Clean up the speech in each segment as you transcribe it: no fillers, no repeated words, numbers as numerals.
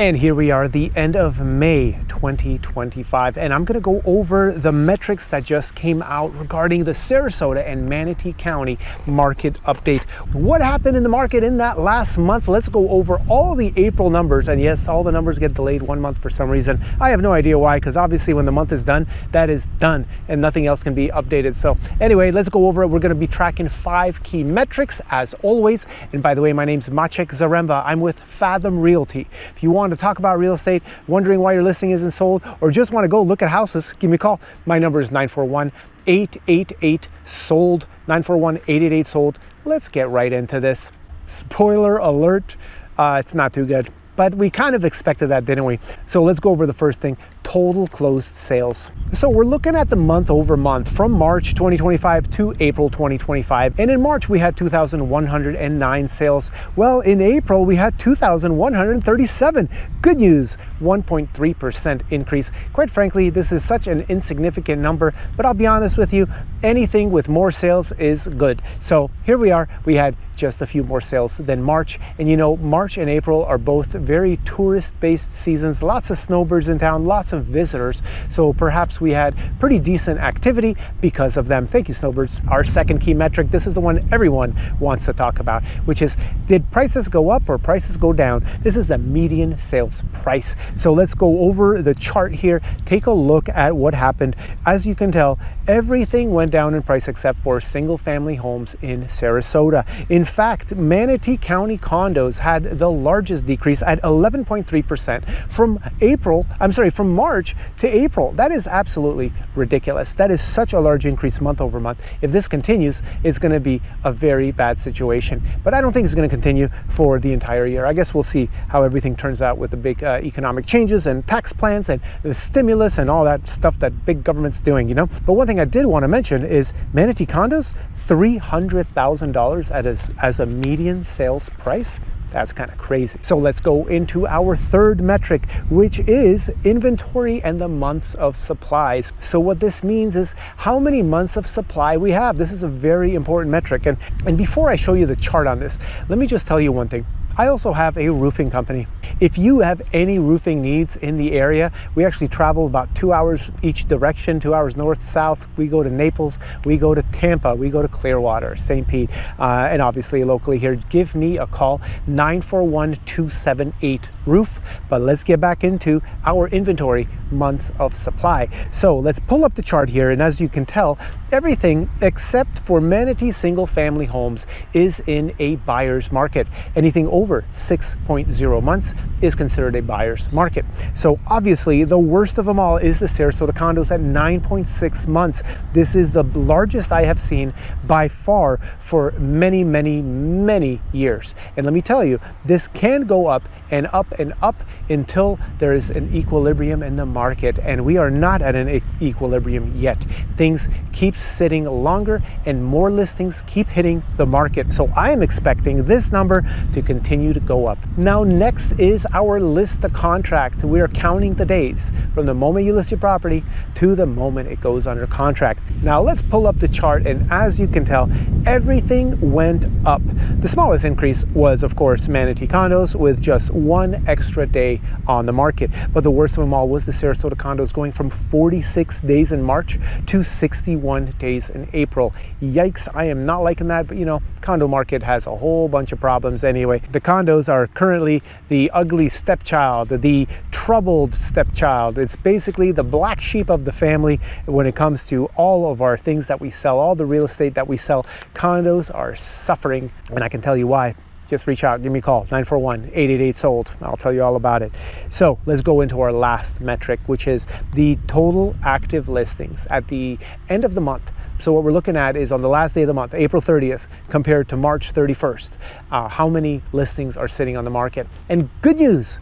And here we are, the end of May 2025, and I'm going to go over the metrics that just came out regarding the Sarasota and Manatee County market update. What happened in the market in that last month? Let's go over all the April numbers, and yes, all the numbers get delayed 1 month for some reason. I have no idea why, because obviously when the month is done, that is done, and nothing else can be updated. So anyway, let's go over it. We're going to be tracking 5 key metrics as always. And by the way, my name's Maciek Zaremba. I'm with Fathom Realty. If you want to talk about real estate, wondering why your listing isn't sold, or just want to go look at houses, give me a call. My number is 941-888-SOLD, 941-888-SOLD. Let's get right into this. Spoiler alert, it's not too good, but we kind of expected that, didn't we? So let's go over the first thing, total closed sales. So we're looking at the month over month from March 2025 to April 2025. And in March, we had 2,109 sales. Well, in April, we had 2,137. Good news, 1.3% increase. Quite frankly, this is such an insignificant number, but I'll be honest with you, anything with more sales is good. So here we are, we had just a few more sales than March. And you know, March and April are both very tourist-based seasons, lots of snowbirds in town, lots of visitors. So perhaps we had pretty decent activity because of them. Thank you, snowbirds. Our second key metric, this is the one everyone wants to talk about, which is, did prices go up or prices go down? This is the median sales price. So let's go over the chart here, take a look at what happened. As you can tell, everything went down in price except for single family homes in Sarasota. In fact, Manatee County condos had the largest decrease at 11.3% from March to April. That is absolutely ridiculous. That is such a large increase month over month. If this continues, it's going to be a very bad situation. But I don't think it's going to continue for the entire year. I guess we'll see how everything turns out with the big economic changes and tax plans and the stimulus and all that stuff that big government's doing, you know. But one thing I did want to mention is Manatee condos, $300,000 as a median sales price. That's kind of crazy. So let's go into our third metric, which is inventory and the months of supplies. So what this means is how many months of supply we have. This is a very important metric. And before I show you the chart on this, let me just tell you one thing. I also have a roofing company. If you have any roofing needs in the area, we actually travel about 2 hours each direction, 2 hours north, south. We go to Naples, we go to Tampa, we go to Clearwater, St. Pete, and obviously locally here. Give me a call, 941-278-ROOF. But let's get back into our inventory months of supply. So let's pull up the chart here, and as you can tell, everything except for Manatee single family homes is in a buyer's market. Anything over 6.0 months is considered a buyer's market. So obviously the worst of them all is the Sarasota condos at 9.6 months. This is the largest I have seen by far for many, many, many years. And let me tell you, this can go up and up and up until there is an equilibrium in the market, and we are not at an equilibrium yet. Things keep sitting longer and more listings keep hitting the market. So I am expecting this number to continue to go up. Now next is our list the contract. We are counting the days from the moment you list your property to the moment it goes under contract. Now let's pull up the chart, and as you can tell, everything went up. The smallest increase was of course Manatee condos with just 1 extra day on the market. But the worst of them all was the Sarasota condos going from 46 days in March to 61 days in April. Yikes, I am not liking that, but you know, condo market has a whole bunch of problems anyway. The condos are currently the ugly stepchild, the troubled stepchild. It's basically the black sheep of the family when it comes to all of our things that we sell, all the real estate that we sell. Condos are suffering, and I can tell you why. Just reach out, give me a call, 941-888-SOLD. I'll tell you all about it. So let's go into our last metric, which is the total active listings at the end of the month. So what we're looking at is on the last day of the month, April 30th, compared to March 31st, how many listings are sitting on the market. And good news,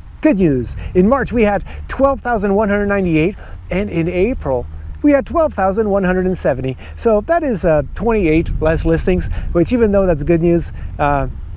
in March we had 12,198, and in April, we had 12,170. So that is 28 less listings, which even though that's good news,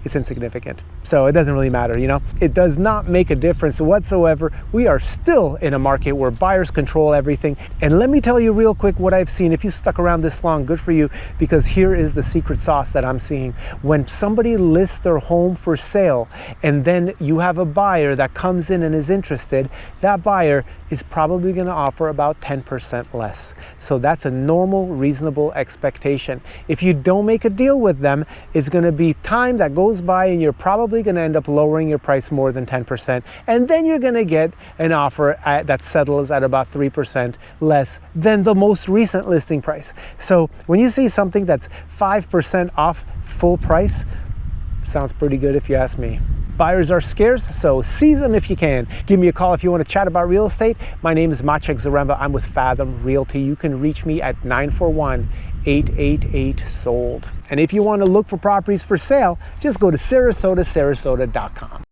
it's insignificant. So it doesn't really matter, you know? It does not make a difference whatsoever. We are still in a market where buyers control everything. And let me tell you real quick what I've seen. If you stuck around this long, good for you, because here is the secret sauce that I'm seeing. When somebody lists their home for sale and then you have a buyer that comes in and is interested, that buyer is probably going to offer about 10% less. So that's a normal, reasonable expectation. If you don't make a deal with them, it's going to be time that goes by and you're probably going to end up lowering your price more than 10%. And then you're going to get an offer that settles at about 3% less than the most recent listing price. So when you see something that's 5% off full price, sounds pretty good if you ask me. Buyers are scarce, so seize them if you can. Give me a call if you want to chat about real estate. My name is Maciek Zaremba. I'm with Fathom Realty. You can reach me at 941-888-SOLD. And if you want to look for properties for sale, just go to sarasota.com.